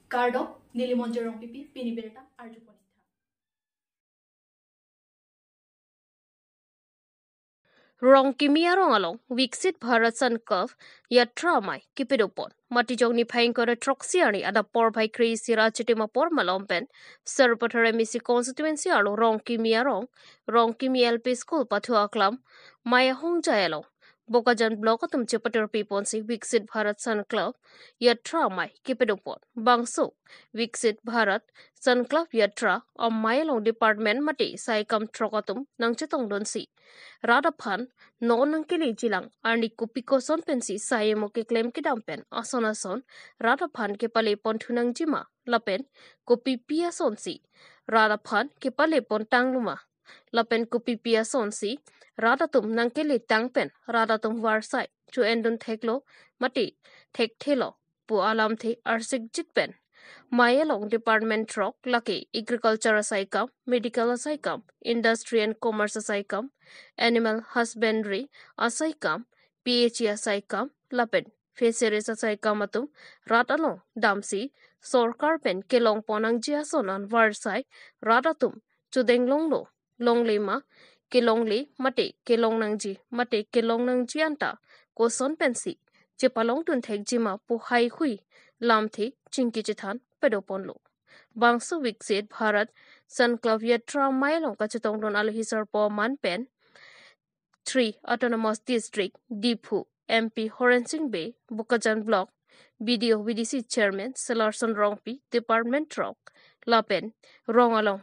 Kardo, Nilimonjerong Pipi, Piniberta, Arjuponita. Rong kimia rong along, Viksit Bharat Sankalp, Yatra Mai, Kipidopon, Matijong ni Pankora Troxiani, ada por by Crazy Rachitima por Malompen, Serpatore Missy constituency alo Rong kimia Rong kimi LP School Patua Clam, Maya Hong Jaelo. Bokajan block tum chipator piponsi Viksit Bharat Sankalp Yatra Mai Kipidopon Bangso Viksit Bharat Sankalp Yatra or Mailong Department Mati Saikam Trokatum Nang Chetong Donsi Radaphan non nang kili jilang arni kupiko son pensi sayemo ke claim ke dampen asonason Radaphan ke pale pon thunang jima lapen kopi pia sonsi Radaphan ke pale pon tangluma lapen kopi pia sonsi Radatum nang kili tangpen Radatum warsai chu endun theklo mati thek thelo pu alam the arsik jitpen Mayalong Department Rock Lucky Agriculture Asaikam, Medical Asaikam, Industry and Commerce Asaikam, Animal Husbandry Asaikam, PHE Asaikam, Lapid, Fisheries Asaikam Atum, Ratalong, Damsi, Sorkar Pen, Kelong Ponang Jiason on Varsai, Radatum, Chudeng Longlo, Longlima, Kelongli, Mate, Kelong Nangji, Mate, Kelong Nangjianta, Koson Pensi, Chipalong Tun Tek Jima, Puhai Hui, Lamthi, Chinki Chithan, Pedoponlo. Bangso Viksit Bharat Sankalp Yatra Mailong Kachetong Don Alhisar Po Manpen 3 Autonomous District Dipu MP Horensing Bay Bukajan Block BDO VDC Chairman Selarson Rongpi Department Rock Lapen Rongalong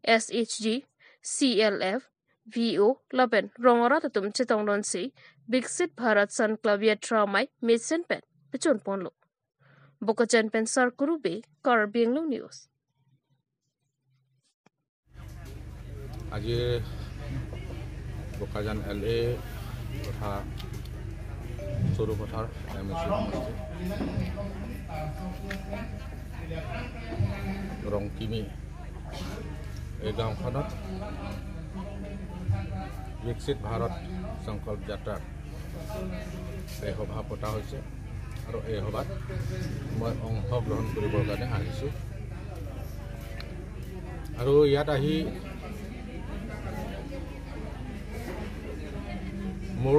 SHG CLF VO Lapen Rongoratatum Chetong Don Si Viksit Bharat Sankalp Yatra Mai Mitsen Pen Pechun Ponlo Bokajan Pensar Kurube, Karbi Anglong News. Aji Bokajan LA Kota Suru Kotar MSC Rong Kimi Egam Khanat Viksit Bharat Sankalp Yatra এই সভা পতা হৈছে আৰু এই সভাত মই অংশগ্ৰহণ কৰিবৰ কাৰণে আহিছোঁ আৰু ইয়াত আহি মোৰ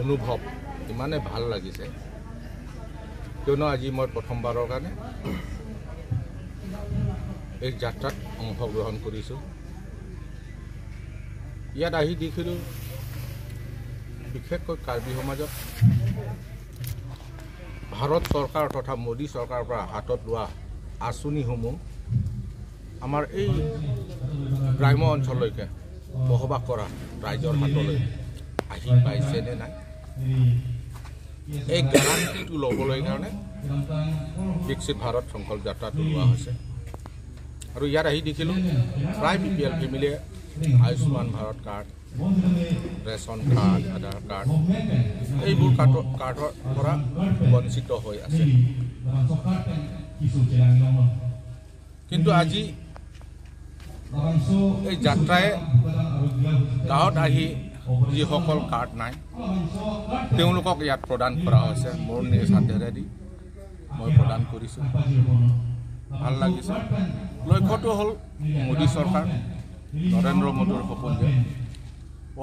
অনুভৱ ইমানে ভাল লাগিছে কিয়নো আজি মই প্ৰথমবাৰৰ কাৰণে এই যাত্ৰাত অংশগ্ৰহণ কৰিছোঁ ইয়াত আহি দেখিলোঁ বিশেষকৈ কাৰ্বি সমাজত ভাৰত চৰকাৰ তথা মোদী চৰকাৰৰ পৰা হাতত লোৱা আঁচনিসমূহ আমাৰ এই গ্ৰাম্য অঞ্চললৈকে বসবাস কৰা ৰাইজৰ হাতলৈ আহি পাইছে নে নাই এই গ্যাৰাণ্টিটো ল'বলৈ কাৰণে বিকশিত ভাৰত সংকল্প যাত্ৰাটো লোৱা হৈছে আৰু ইয়াত আহি দেখিলোঁ প্ৰায় BPL ফেমিলিয়ে Ayushman Bharat card ration card Aadhaar card এইবোৰ কাৰ্ডৰ পৰা বঞ্চিত হৈ আছে কিন্তু আজি এই যাত্ৰায়ে গাঁৱত আহি যিসকল কাৰ্ড নাই তেওঁলোকক ইয়াত প্ৰদান কৰা হৈছে মোৰ নিজ হাতেৰেদি মই প্ৰদান কৰিছোঁ ভাল লাগিছে লক্ষ্যটো হ'ল মোদী চৰকাৰ নৰেন্দ্ৰ মোদীৰ সপোন যে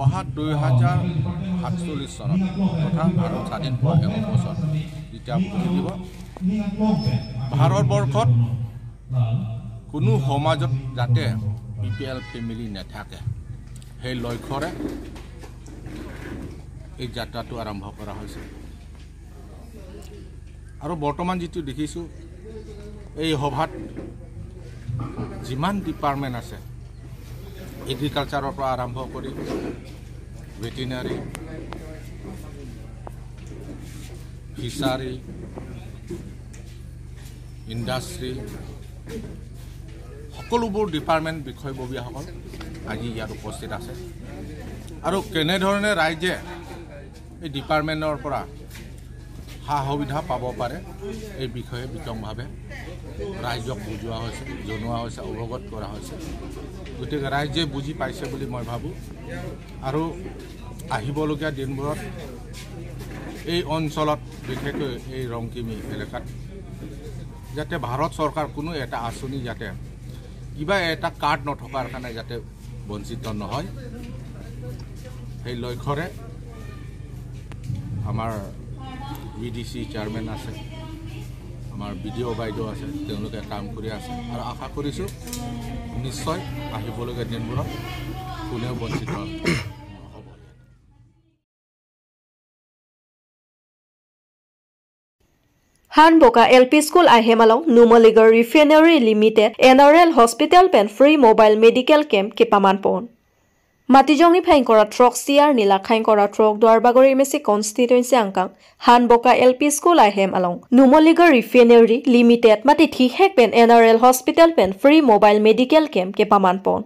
অহা 2047 চনত তথা ভাৰত স্বাধীন হোৱা 100 বছৰ যেতিয়া পুৰিব ভাৰতবৰ্ষত কোনো সমাজত যাতে BPL ফেমিলি নাথাকে সেই লক্ষ্যৰে এই যাত্ৰাটো আৰম্ভ কৰা হৈছে আৰু বৰ্তমান যিটো দেখিছোঁ এই সভাত যিমান ডিপাৰ্টমেণ্ট আছে এগ্ৰিকালচাৰৰ পৰা আৰম্ভ কৰি ভেটেৰিনাৰী ফিচাৰী ইণ্ডাষ্ট্ৰী সকলোবোৰ ডিপাৰ্টমেণ্ট বিষয়ববীয়াসকল আজি ইয়াত উপস্থিত আছে আৰু কেনেধৰণে ৰাইজে এই ডিপাৰ্টমেণ্টৰ পৰা সা সুবিধা পাব পাৰে এই বিষয়ে বিতংভাৱে ৰাইজক বুজোৱা হৈছে জনোৱা হৈছে অৱগত কৰা হৈছে গতিকে ৰাইজে বুজি পাইছে বুলি মই ভাবোঁ আৰু আহিবলগীয়া দিনবোৰত এই অঞ্চলত বিশেষকৈ এই ৰংকিমি এলেকাত যাতে ভাৰত চৰকাৰ কোনো এটা আঁচনি যাতে কিবা এটা কাৰ্ড নথকাৰ কাৰণে যাতে বঞ্চিত নহয় সেই লক্ষ্যৰে আমাৰ VDC চেয়াৰমেন আছে আমাৰ BDO বাইদেউ আছে তেওঁলোকে কাম কৰি আছে আৰু আশা কৰিছোঁ নিশ্চয় আহিবলগীয়া দিনবোৰত কোনেও বঞ্চিত নহ'ব Hanboka LP School Ahemalong Numaligar Refinery Limited NRL Hospital Pen Free Mobile Medical Camp Kipamanpon Matijongni Pankora Trok Siar Nila Kankora Trok Dwarbagori Mesi Constituency Angkang Hanboka LP School Ahemalong Numaligar Refinery Limited Mati Thihek Pen NRL Hospital Pen Free Mobile Medical Camp Kipamanpon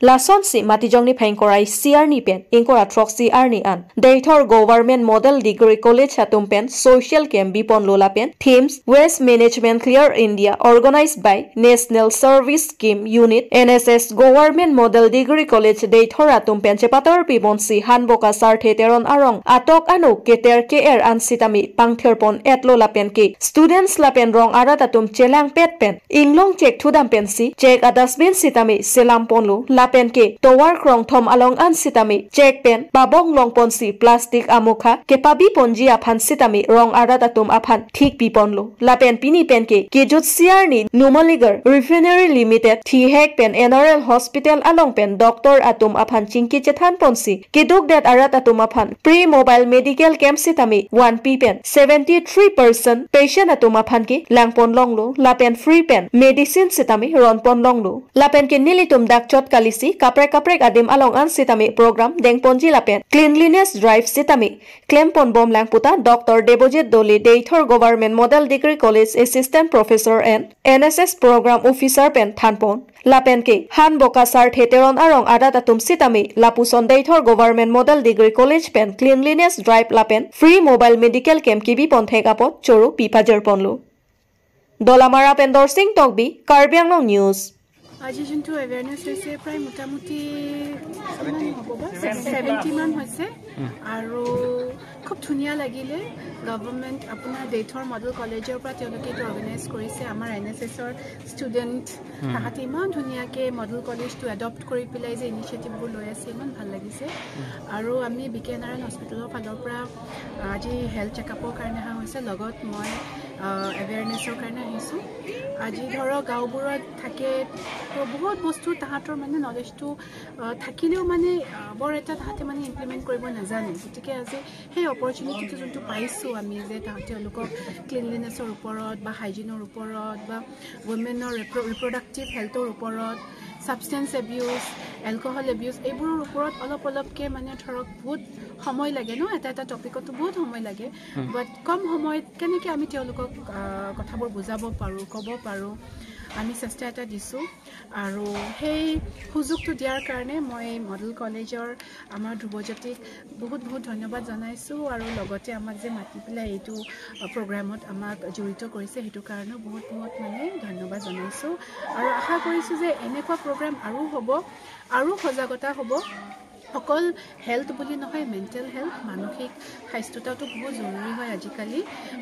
Lason si Matijongni Pankora Siar ni pen Inkora Trok Siar ni an Deitor Government Model Degree College Hatum Pen Social Camp Bipon Lola Pen Themes Waste Management Clear India organized by National Service Scheme Unit NSS Government Model Degree College Deitor Hatum Pen Chepator Pibon si Hanboka Sar Theteron Arong Atok Anu Keter KR An Sitami Pangthir Pon Et Lola Pen Ki Students La Pen Rong Arat Atum Chelang Pet Pen Inglong Check Thudam Pen si Check Adasbin Sitami Selam Pon Lu La Pen ke towar krong thom along an sitami check pen babong long ponsi plastic amukha ke pabi ponji aphan sitami rong arada tum aphan thik pi ponlo la pen pini pen ke jut siar ni Numaligar Refinery Limited thi hek pen NRL Hospital along pen doctor atum aphan chingki chethan ponsi ke duk dat arada tum aphan pre mobile medical camp sitami 1 p pen 73% patient atum aphan ke langpon longlo la pen free pen medicine sitami ron pon longlo la pen ke nilitum dak chot kalisi kaprek adim along an sitami program deng ponji lapen cleanliness drive sitami klempon bom langputa Dr. Debojit Doli Deitor Government Model Degree College Assistant Professor and NSS Program Officer pen thanpon lapen ke Hanboka Sar Theteron arong adat atum sitami lapuson Deitor Government Model Degree College pen cleanliness drive lapen free mobile medical camp kibi ponthek apot choru pipajer ponlu Dolamara pen Dorsing Tokbi Karbi Anglong News আজি যোনটো awareness হৈছে প্ৰায় মোটামুটি 70 মান হৈছে আৰু খুব ধুনীয়া লাগিলে গভৰ্ণমেণ্ট আপোনাৰ ডেইথৰ মডেল কলেজৰ পৰা তেওঁলোকে এইটো অৰ্গেনাইজ কৰিছে আমাৰ NSSৰ ষ্টুডেণ্ট তাহাঁতে ইমান ধুনীয়াকৈ মডেল কলেজটো এডপ্ট কৰি পেলাই যে ইনিচিয়েটিভবোৰ লৈ আছে ইমান ভাল লাগিছে আৰু আমি BKNRL হস্পিটেলৰ ফালৰ পৰা আজি হেল্থ চেকআপৰ কাৰণে অহা হৈছে লগত মই এৱেৰনেছৰ কাৰণে আহিছোঁ আজি ধৰক গাঁওবোৰত থাকে বহুত বস্তু তাহাঁতৰ মানে নলেজটো থাকিলেও মানে বৰ এটা তাহাঁতে মানে ইমপ্লিমেণ্ট কৰিব নাজানে গতিকে আজি সেই অপৰচুনিটিটো যোনটো পাইছোঁ আমি যে তেওঁলোকক ক্লিনলিনেছৰ ওপৰত বা হাইজিনৰ ওপৰত বা ওমেনৰ ৰিপ্ৰডাক্টিভ হেল্থৰ ওপৰত সাবষ্টেন্স এবিউজ এলকহল এবিউজ এইবোৰৰ ওপৰত অলপকৈ মানে ধৰক বহুত সময় লাগে ন এটা টপিকতো বহুত সময় লাগে বাট কম সময়ত কেনেকৈ আমি তেওঁলোকক কথাবোৰ বুজাব পাৰোঁ ক'ব পাৰোঁ আমি চেষ্টা এটা দিছোঁ আৰু সেই সুযোগটো দিয়াৰ কাৰণে মই মডেল কলেজৰ আমাৰ ধ্ৰুৱজ্যোতিক বহুত ধন্যবাদ জনাইছোঁ আৰু লগতে আমাক যে মাতি পেলাই এইটো প্ৰগ্ৰামত আমাক জড়িত কৰিছে সেইটো কাৰণেও বহুত মানে ধন্যবাদ জনাইছোঁ আৰু আশা কৰিছোঁ যে এনেকুৱা প্ৰগ্ৰাম আৰু হ'ব আৰু সজাগতা হ'ব অকল হেল্থ বুলি নহয় মেণ্টেল হেল্থ মানসিক স্বাস্থ্যতাটো বহুত জৰুৰী হয় আজিকালি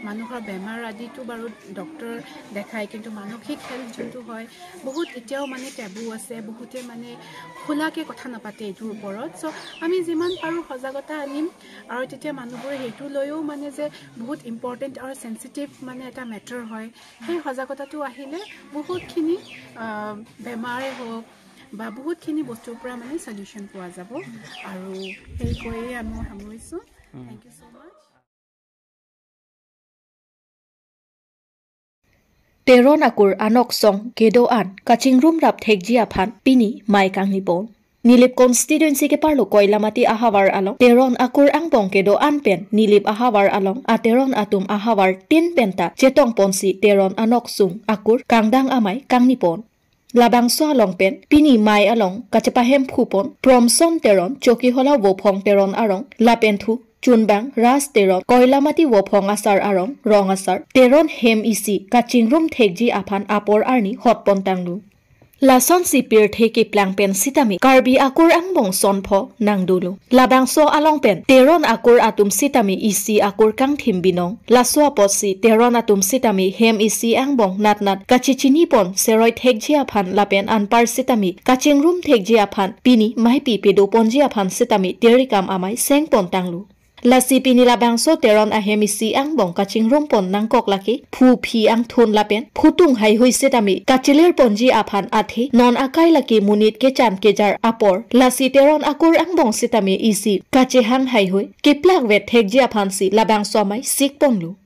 মানুহৰ বেমাৰ আদিটো বাৰু ডক্টৰ দেখায় কিন্তু মানসিক হেল্থ যোনটো হয় বহুত এতিয়াও মানে টেবু আছে বহুতে মানে খোলাকৈ কথা নাপাতে এইটোৰ ওপৰত চ' আমি যিমান পাৰোঁ সজাগতা আনিম আৰু তেতিয়া মানুহবোৰে সেইটো লৈও মানে যে বহুত ইম্পৰ্টেণ্ট আৰু চেঞ্চিটিভ মানে এটা মেটাৰ হয় সেই সজাগতাটো আহিলে বহুতখিনি বেমাৰে হওক বা বহুতখিনি বস্তুৰ পৰা মানে সলিউশন পোৱা যাব আৰু এই কৈয়ে আমি সামৰিছোঁ thank U so mass Teron akur anok song gedo an kaching room rap thekji aphan pini mai kangnipon Nilip constituency ke parlo koilamati ahawar along Teron akur angbong kedo an pen nilip ahawar along ateron atum ahawar tin penta chetong ponsi Teron anok sung akur kangdang amai kangnipon Labang so along pen pini mai along kachapahem phupon promson Teron choki hola wopong Teron arong lapenthu Chunbang ras Teron koilamati wopong asar arong rong asar Teron hem isi kaching room thekji aphan apor arni hotpon tanglu Lason si pir theki plang pen sitami Karbi akur Anglong sonpho nangdulu. Labangso along pen teron akur atum sitami isi akur kang thimbinong. Laswa posi teron atum sitami hem isi Anglong natnat kachichini pon seroid thekjia phan lapen anpar sitami kaching room thekjia phan pini maipi pedo ponjia phan sitami terikam amai seng pon tanglu. Lasi pini labangso teron ahemisi Anglong kaching room pon nangkok laki phu phi ang thun lapen phutung hai hui sitami kachilir ponji aphan athi non akai laki munit ke chan ke jar apor lasi teron akur Anglong sitami isi kache hang hai hui kiplak vet thekji aphan si labangso mai sik ponlu.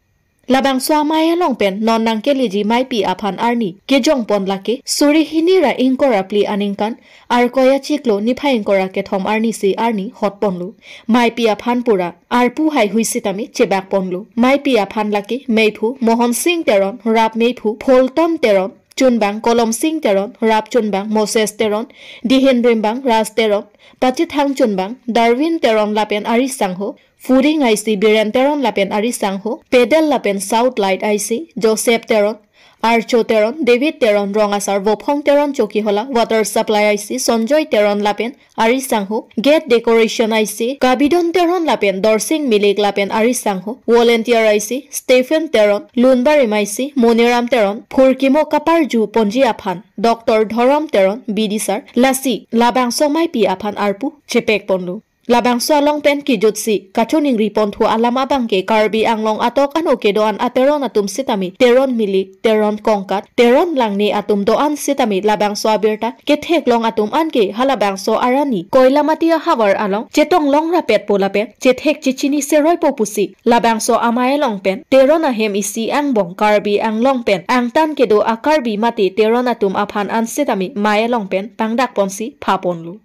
Labangso maya long pen non nang ke liji mai pi aphan arni ke jong pon lake suri hinira inkora pli aningkan ar koya chiklo ni phain kora ke thom arni si arni hot ponlu mai pi aphan pura ar pu hai hui sitami chebak ponlu mai pi aphan lake meiphu mohan singh teron rap meiphu pholton teron chunbang kolom singh teron rap chunbang moses teron dihen rimbang ras teron pachithang chunbang darwin teron lapen ari sangho Furing IC Biren Teron Lapen Arisangho, Pedal Lapen South Light IC, Joseph Teron, Archo Teron, David Teron, Rongasar Vopong Teron Chokihola, Water Supply IC, Sonjoy Teron Lapen Arisangho, Gate Decoration IC, Kabidon Teron Lapen, Dorsing Milik Lapen Arisangho, Volunteer IC, Stephen Teron, Lunbarim IC, Moniram Teron, Purkimo Kaparju Ponji Aphan, Dr. Dhoram Teron, Bidisar, Lasi, Labang Somai Pi Aphan Arpu, Chepek Ponlu. Labangso along pen ki jutsi kachuning ripon thu alama bangke Karbi Anglong atok anoke doan ateron atum sitami teron milik teron kongkat teron langni atum doan sitami labangso abirta ke thek long atum anke halabangso arani koilamatia hawar along chetong long rapet polapen chethek chichini seroi popusi labangso amae long pen teron ahem isi Angbong Karbi Anglong pen angtan kedo akarbi mati teron atum aphan an sitami mae long pen pangdak ponsi phaponlu.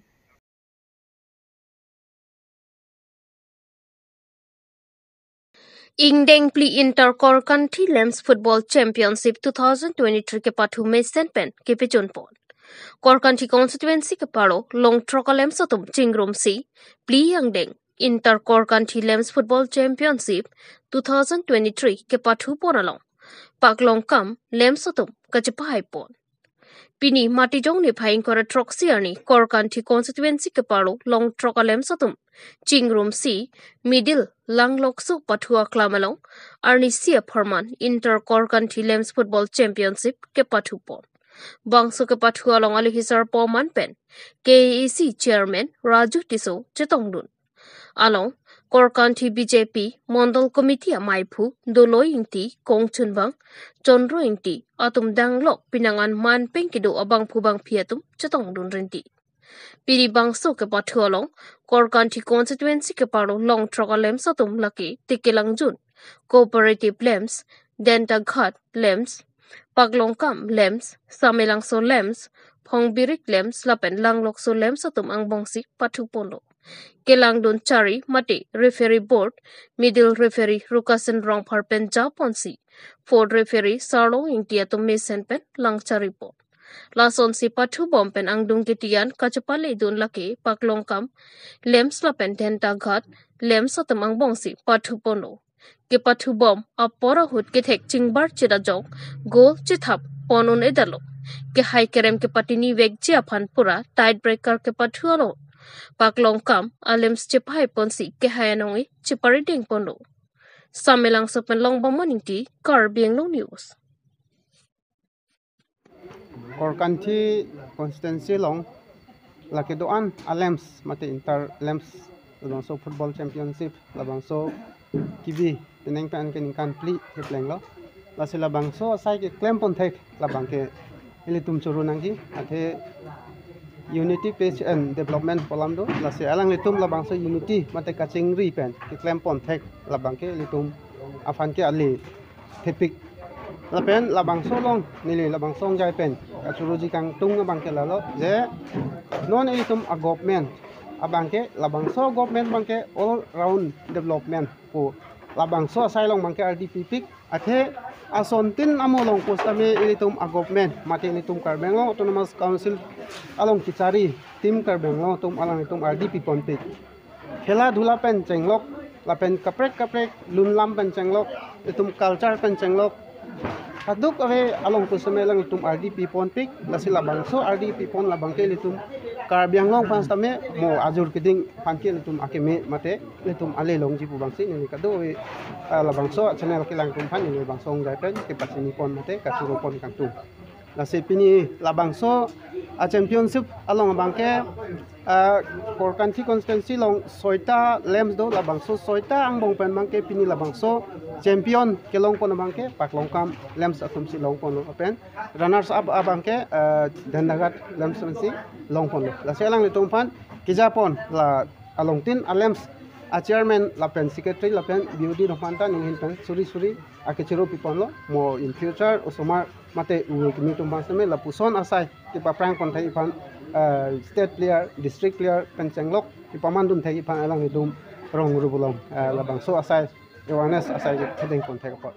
Ingdeng Pli Inter-Core Country Lems Football Championship 2023 के पाठू में सेनपेन के पिचुन पोन Core Country Constituency के पारो Long Troka Lems अतुम चिंगरुम सी Pli Ingdeng Inter-Core Country Lems Football Championship 2023 के पाठू पोन अलों Paklong Kam Lems अतुम कचपाई Pon Pini Matijong ni phaing kora troxy ani Core Country Constituency ke paro Long Troka Lems atum Chingrum C Middle Langloksu Pathua Klamalong Arni Sia Perman Inter Core Country Lems Football Championship ke Pathupon Bangso ke Pathua Long Ali Hisar Poman Pen KEC Chairman Raju Tiso Chetongdun Along Core Country BJP Mondal Committee Maipu Dolo Ingti Kongchunbang Chondro Ingti Atum Danglok Pinangan Man Penkido Abang Pubang Piatum Chetongdun Rinti Piri Bangso ke Pathualong Core Country Constituency ke Paro Long Troka Lems Atum Laki Tikilangjun Cooperative Lems Denta Ghat Lems Paglongkam Lems Samilangso Lems Phongbirik Lems Lapen Langlokso Lems Atum Angbongsi Pathupono Kelangdun Chari Mati Referee Board Middle Referee Rukasen Rong Parpen Japonsi Ford Referee Sarlo Ingtiatum Mesenpen Langchari Pon Lason si Pathu Bompen Angdung Kitian Kachapale Dun Laki Paklongkam Lems Lapen Denta Ghat Lems Atum Angbongsi Pathu Pono Ke Pathu Bom Apora Hut Kithek Chingbar Chidajok Gol Chithap Ponun Edalo Ke Hai Kerem ke Patini Vegji Aphan Pura Tidebreaker ke Pathu Alo Paklongkam Alems Chipai Ponsi ke Hayanongi Chipariding Pono Samelang Sopen Long Bomoningti Karbi Anglong News Core Country Constituency long laki doan Alems mati Inter Lems labangso Football Championship labangso kibi pineng pan keninkan pli ke pleng lo lasi labangso sai ke claim pon thek labang ke ilitum churu nangki athe Unity Peace and Development Polam do lasi alang litum labangso Unity mati kaching ri pen ke claim pon thek labang ke litum afan ke ali thepik lapen labangso long nili labangso jai pen kachuruji kang tung abang ke lalo je non ilitum a government abangke labangso government bangke all round development po labangso sailong bangke RDP pik athe asontin amolong postame ilitum a government mati ilitum Karbenglong Autonomous Council along kichari tim Karbenglong tum alang ilitum RDP ponpik khela dhula pen chenglok lapen kaprek lunlam pen chenglok ilitum culture pen chenglok haduk ave along tu semelang tum RDP ponpik lasi labang so RDP pon labang ke litum Karbi Anglong pas tame mo ajur keding panki litum akeme mate litum ale long jipu bangsi ni kado ave labang so channel kilang tum pan ni bang song dai pen ke pasini pon mate ka turu pon kang tu lasi pini labang so a championship along bangke kor country constituency long soita lems do labang so soita angbong pen bangke pini labang so champion kelong pon bangke paklong kam lems atum si long pon pen runners up abangke dandagat lems si long pon la selang li tumpan kijapon la along tin alems a chairman la pen secretary la pen beauty no panta ning pen suri akechiro pipon lo mo in future osomar mate uwe kimi tumpan seme la puson asai ti pa prang pon thai pan state player district player penchenglok ti pamandum thai pan alang idum rong rubulong la bangso asai awareness asai thedeng pon thai ko